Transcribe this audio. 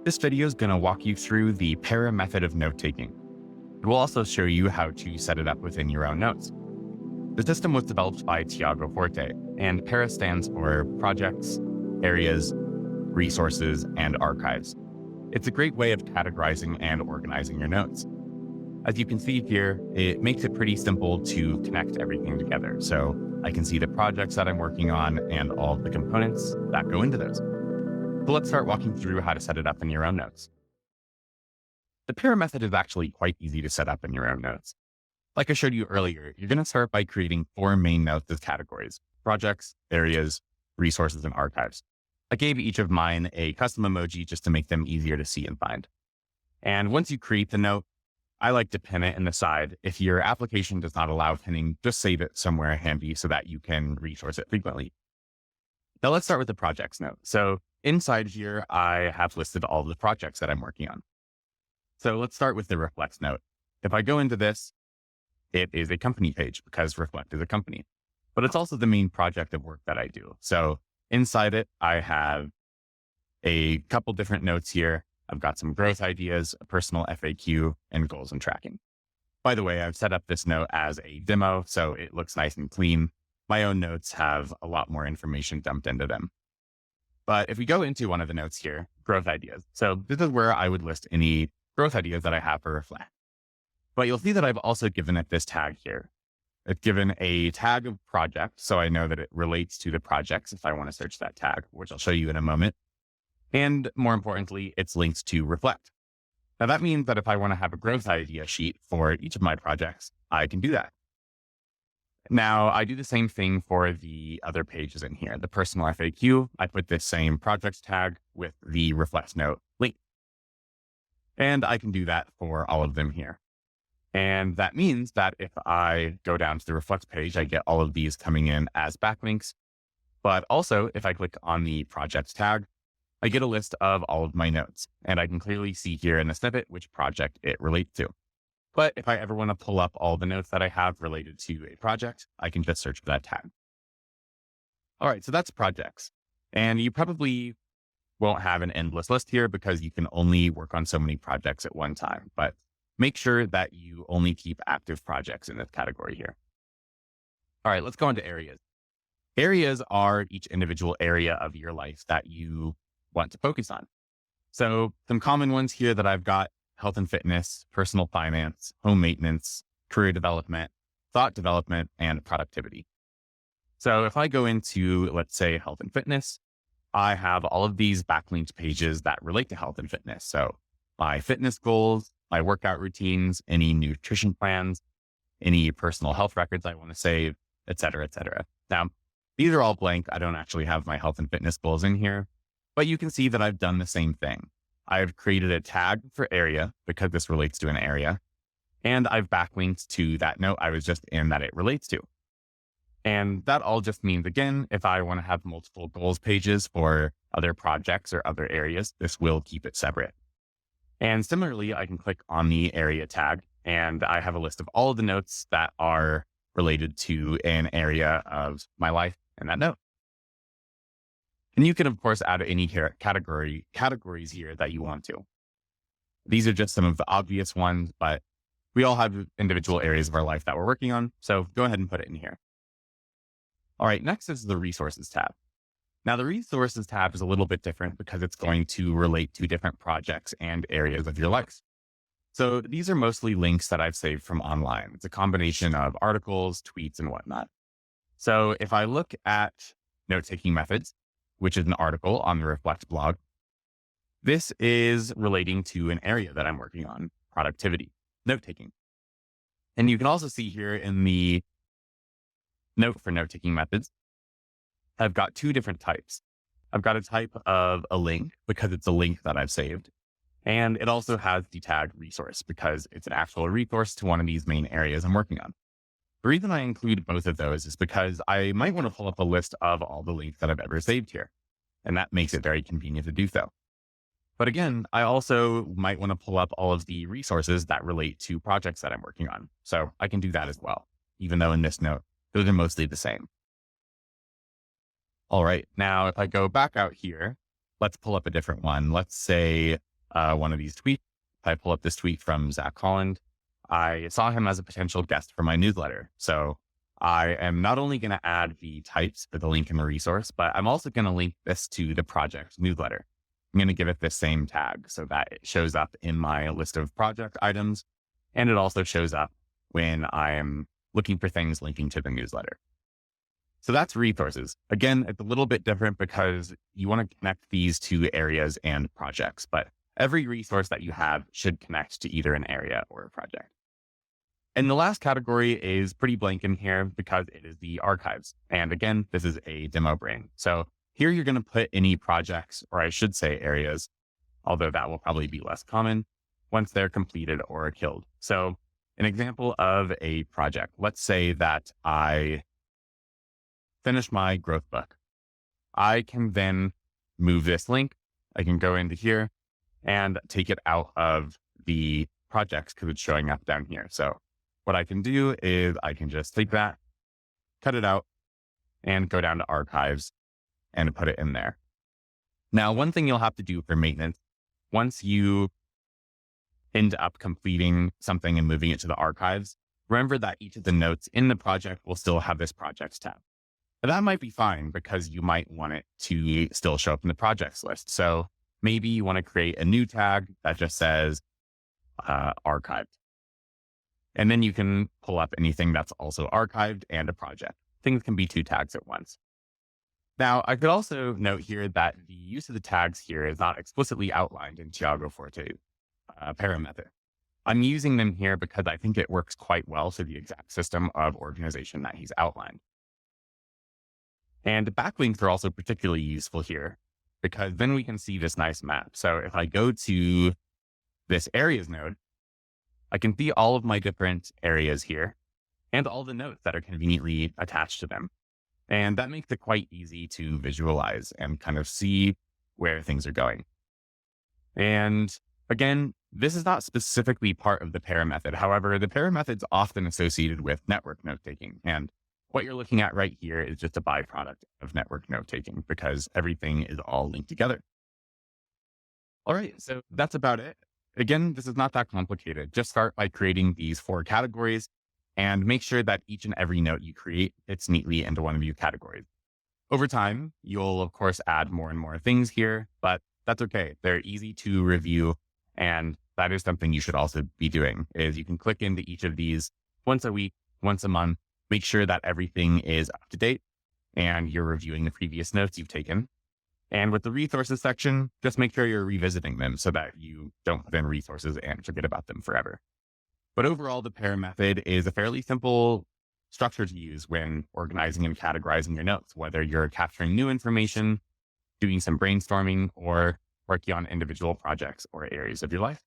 This video is going to walk you through the para method of note-taking. It will also show you how to set it up within your own notes. The system was developed by Tiago Forte, and para stands for projects, areas, resources, and archives. It's a great way of categorizing and organizing your notes. As you can see here, it makes it pretty simple to connect everything together. So I can see the projects that I'm working on and all of the components that go into those. So let's start walking through how to set it up in your own notes. The para method is actually quite easy to set up in your own notes. Like I showed you earlier, you're going to start by creating 4 main notes as categories: projects, areas, resources, and archives. I gave each of mine a custom emoji just to make them easier to see and find. And once you create the note, I like to pin it in the side. If your application does not allow pinning, just save it somewhere handy so that you can resource it frequently. Now let's start with the projects note. So inside here, I have listed all of the projects that I'm working on. So let's start with the Reflect note. If I go into this, it is a company page because Reflect is a company, but it's also the main project of work that I do. So inside it, I have a couple different notes here. I've got some growth ideas, a personal FAQ, and goals and tracking. By the way, I've set up this note as a demo, so it looks nice and clean. My own notes have a lot more information dumped into them. But if we go into one of the notes here, growth ideas. So this is where I would list any growth ideas that I have for Reflect. But you'll see that I've also given it this tag here. It's given a tag of project, so I know that it relates to the projects if I want to search that tag, which I'll show you in a moment. And more importantly, it's linked to Reflect. Now that means that if I want to have a growth idea sheet for each of my projects, I can do that. Now I do the same thing for the other pages in here. The personal FAQ, I put this same projects tag with the Reflect note link. And I can do that for all of them here. And that means that if I go down to the Reflect page, I get all of these coming in as backlinks. But also, if I click on the projects tag, I get a list of all of my notes. And I can clearly see here in the snippet which project it relates to. But if I ever want to pull up all the notes that I have related to a project, I can just search for that tag. All right, so that's projects. And you probably won't have an endless list here because you can only work on so many projects at one time. But make sure that you only keep active projects in this category here. All right, let's go into areas. Areas are each individual area of your life that you want to focus on. So some common ones here that I've got: health and fitness, personal finance, home maintenance, career development, thought development, and productivity. So if I go into, let's say, health and fitness, I have all of these backlinked pages that relate to health and fitness. So my fitness goals, my workout routines, any nutrition plans, any personal health records I want to save, et cetera, et cetera. Now, these are all blank. I don't actually have my health and fitness goals in here, but you can see that I've done the same thing. I've created a tag for area because this relates to an area, and I've backlinked to that note I was just in that it relates to. And that all just means, again, if I want to have multiple goals pages for other projects or other areas, this will keep it separate. And similarly, I can click on the area tag and I have a list of all of the notes that are related to an area of my life in that note. And you can, of course, add any categories here that you want to. These are just some of the obvious ones, but we all have individual areas of our life that we're working on. So go ahead and put it in here. All right, next is the resources tab. Now, the resources tab is a little bit different because it's going to relate to different projects and areas of your life. So these are mostly links that I've saved from online. It's a combination of articles, tweets, and whatnot. So if I look at note-taking methods, which is an article on the Reflect blog, this is relating to an area that I'm working on: productivity, note-taking. And you can also see here in the note for note-taking methods, I've got 2 different types. I've got a type of a link because it's a link that I've saved. And it also has the tag resource because it's an actual resource to one of these main areas I'm working on. The reason I include both of those is because I might want to pull up a list of all the links that I've ever saved here. And that makes it very convenient to do so. But again, I also might want to pull up all of the resources that relate to projects that I'm working on. So I can do that as well, even though in this note, those are mostly the same. All right. Now, if I go back out here, let's pull up a different one. Let's say one of these tweets. If I pull up this tweet from Zach Holland, I saw him as a potential guest for my newsletter. So I am not only going to add the types for the link in the resource, but I'm also going to link this to the project newsletter. I'm going to give it this same tag so that it shows up in my list of project items. And it also shows up when I am looking for things linking to the newsletter. So that's resources. Again, it's a little bit different because you want to connect these two areas and projects, but every resource that you have should connect to either an area or a project. And the last category is pretty blank in here because it is the archives. And again, this is a demo brain. So here you're going to put any projects, or I should say areas, although that will probably be less common once they're completed or killed. So an example of a project, let's say that I finish my growth book. I can then move this link. I can go into here and take it out of the projects because it's showing up down here. So what I can do is I can just take that, cut it out, and go down to archives and put it in there. Now, one thing you'll have to do for maintenance, once you end up completing something and moving it to the archives, remember that each of the notes in the project will still have this projects tab. But that might be fine because you might want it to still show up in the projects list. So maybe you want to create a new tag that just says archived. And then you can pull up anything that's also archived and a project. Things can be two tags at once. Now, I could also note here that the use of the tags here is not explicitly outlined in Tiago Forte para method. I'm using them here because I think it works quite well for the exact system of organization that he's outlined. And backlinks are also particularly useful here because then we can see this nice map. So if I go to this areas node, I can see all of my different areas here and all the notes that are conveniently attached to them. And that makes it quite easy to visualize and kind of see where things are going. And again, this is not specifically part of the para method. However, the para method is often associated with network note taking. And what you're looking at right here is just a byproduct of network note taking because everything is all linked together. All right, so that's about it. Again, this is not that complicated. Just start by creating these 4 categories and make sure that each and every note you create fits neatly into one of your categories. Over time, you'll of course add more and more things here, but that's okay. They're easy to review. And that is something you should also be doing is you can click into each of these once a week, once a month, make sure that everything is up to date and you're reviewing the previous notes you've taken. And with the resources section, just make sure you're revisiting them so that you don't put in resources and forget about them forever. But overall, the para method is a fairly simple structure to use when organizing and categorizing your notes, whether you're capturing new information, doing some brainstorming, or working on individual projects or areas of your life.